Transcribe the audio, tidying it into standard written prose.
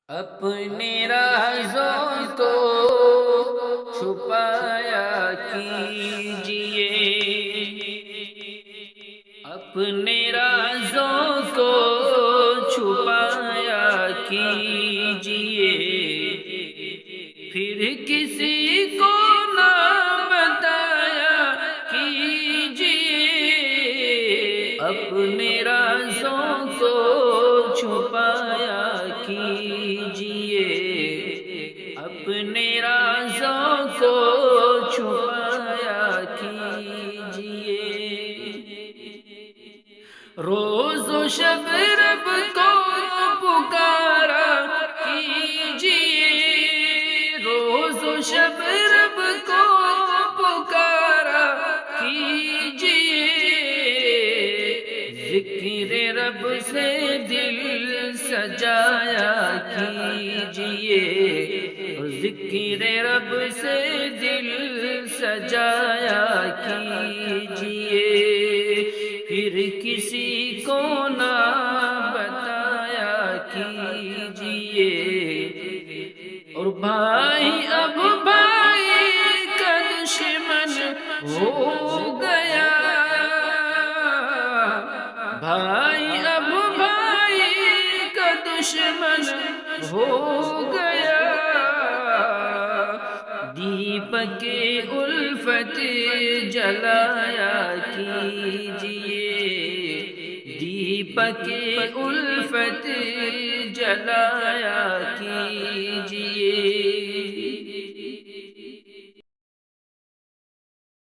اپنے رازوں کو چھپایا کیجئے، اپنے رازوں کو چھپایا کیجئے، پھر کسی کو نہ بتایا کیجئے، اپنے رازوں کو چھپایا کیجئے، اپنے رازوں کو چھپایا کیجئے، روز و شب رب کو پکارا کیجئے، روز و شب رب کو پکارا کیجئے، ذکر رب سے دل سجایا کیجئے، ذکر رب سے دل سجایا کیجئے، پھر کسی کو نہ بتایا کیجئے، اور بھائی اب بھائی کا دشمن ہو گیا، بھائی اب بھائی کا دشمن ہو گیا، دیپک الفت جلایا کیجئے، دیپک الفت جلایا کیجئے۔